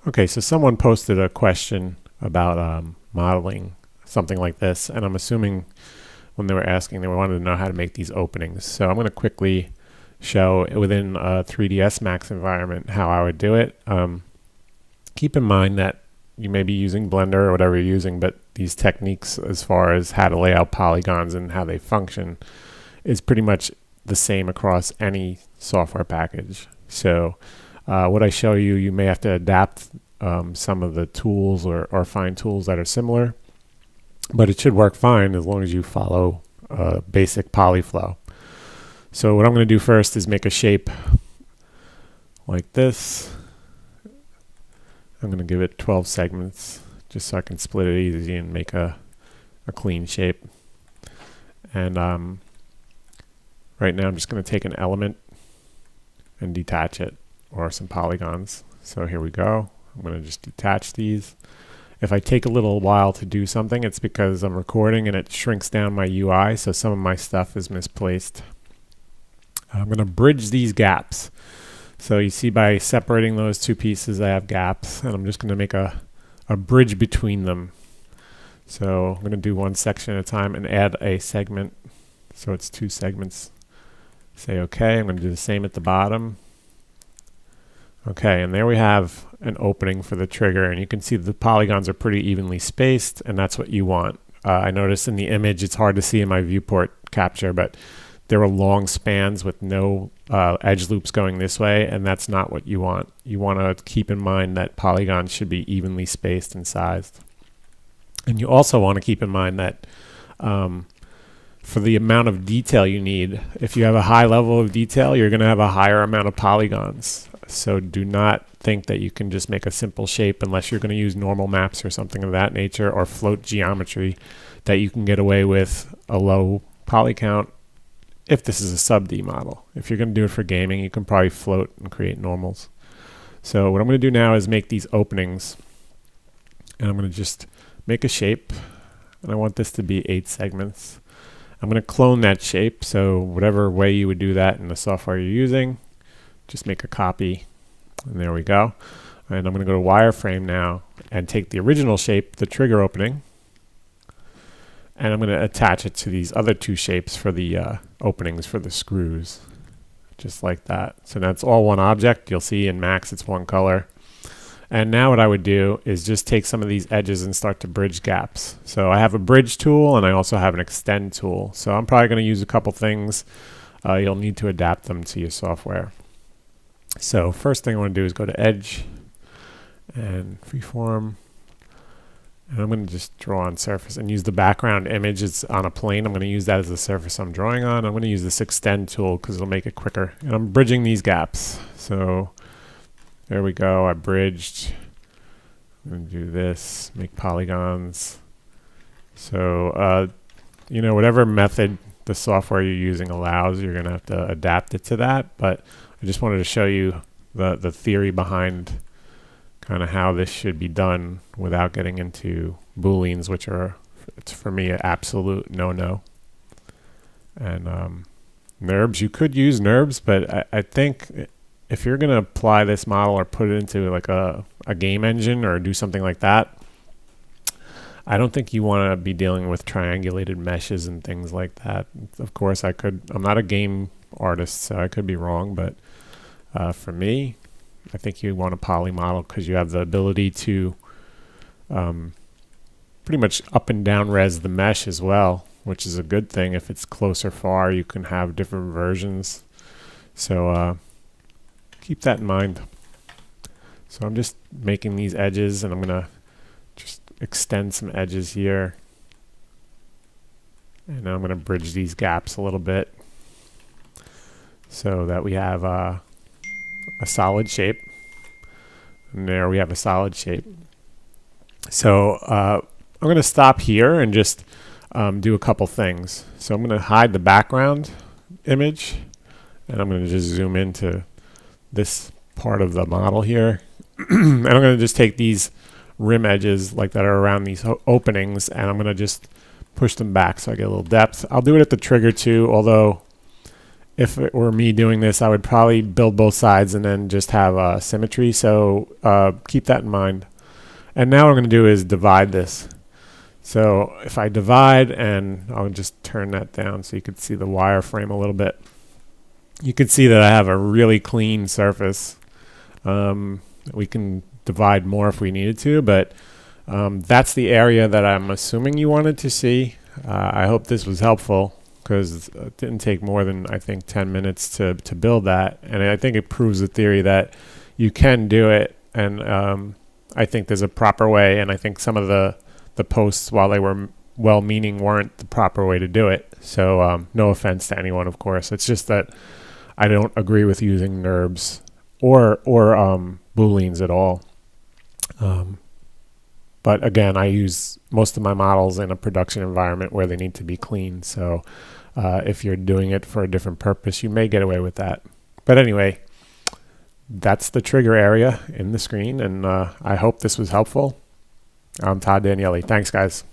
Okay, so someone posted a question about modeling something like this, and I'm assuming when they were asking, they wanted to know how to make these openings. So I'm going to quickly show within a 3ds Max environment how I would do it. Keep in mind that you may be using Blender or whatever you're using, but these techniques as far as how to lay out polygons and how they function is pretty much the same across any software package. So what I show you, you may have to adapt some of the tools or find tools that are similar, but it should work fine as long as you follow basic polyflow. So what I'm going to do first is make a shape like this. I'm going to give it 12 segments just so I can split it easy and make a clean shape. And right now I'm just going to take an element and detach it, or some polygons. So here we go. I'm going to just detach these. If I take a little while to do something, it's because I'm recording and it shrinks down my UI, so some of my stuff is misplaced. I'm going to bridge these gaps. So you see by separating those two pieces, I have gaps, and I'm just going to make a bridge between them. So I'm going to do one section at a time and add a segment. So it's 2 segments. Say OK. I'm going to do the same at the bottom. Okay, and there we have an opening for the trigger, and you can see the polygons are pretty evenly spaced, and that's what you want. I noticed in the image it's hard to see in my viewport capture, but there were long spans with no edge loops going this way, and that's not what you want. You want to keep in mind that polygons should be evenly spaced and sized. And you also want to keep in mind that for the amount of detail you need, if you have a high level of detail, you're going to have a higher amount of polygons. So do not think that you can just make a simple shape unless you're going to use normal maps or something of that nature, or float geometry, that you can get away with a low poly count if this is a sub D model. If you're going to do it for gaming, you can probably float and create normals. So what I'm going to do now is make these openings, and I'm going to just make a shape, and I want this to be 8 segments. I'm going to clone that shape, so whatever way you would do that in the software you're using, just make a copy, and there we go. And I'm going to go to wireframe now and take the original shape, the trigger opening, and I'm going to attach it to these other 2 shapes for the openings for the screws, just like that. So that's all one object. You'll see in Max it's one color. And now what I would do is just take some of these edges and start to bridge gaps. So I have a bridge tool, and I also have an extend tool. So I'm probably going to use a couple things. You'll need to adapt them to your software. So first thing I want to do is go to Edge and Freeform, and I'm going to just draw on surface and use the background image. It's on a plane. I'm going to use that as the surface I'm drawing on. I'm going to use this Extend tool because it'll make it quicker. And I'm bridging these gaps. So there we go. I bridged. I'm going to do this, make polygons. So, you know, whatever method the software you're using allows, you're going to have to adapt it to that. But I just wanted to show you the theory behind kind of how this should be done without getting into Booleans, which are, it's for me, an absolute no-no. And NURBS, you could use NURBS, but I think if you're going to apply this model or put it into like a game engine or do something like that, I don't think you want to be dealing with triangulated meshes and things like that. Of course, I'm not a game artist, so I could be wrong, but for me, I think you want a poly model because you have the ability to pretty much up and down res the mesh as well, which is a good thing. If it's close or far, you can have different versions. So keep that in mind. So I'm just making these edges, and I'm going to just extend some edges here. And now I'm going to bridge these gaps a little bit so that we have a solid shape. And there we have a solid shape. So I'm going to stop here and just do a couple things. So I'm going to hide the background image, and I'm going to just zoom into this part of the model here. And I'm going to just take these rim edges like that are around these openings, and I'm going to just push them back so I get a little depth. I'll do it at the trigger too, although if it were me doing this, I would probably build both sides and then just have symmetry. So keep that in mind. And now what I'm going to do is divide this. So if I divide, and I'll just turn that down so you can see the wireframe a little bit, you can see that I have a really clean surface. We can divide more if we needed to, but that's the area that I'm assuming you wanted to see. I hope this was helpful, because it didn't take more than, I think, 10 minutes to build that. And I think it proves the theory that you can do it. And I think there's a proper way. And I think some of the posts, while they were well-meaning, weren't the proper way to do it. So no offense to anyone, of course. It's just that I don't agree with using NURBS or Booleans at all. But again, I use most of my models in a production environment where they need to be clean. So if you're doing it for a different purpose, you may get away with that. But anyway, that's the trigger area in the screen. And I hope this was helpful. I'm Todd Danieli. Thanks, guys.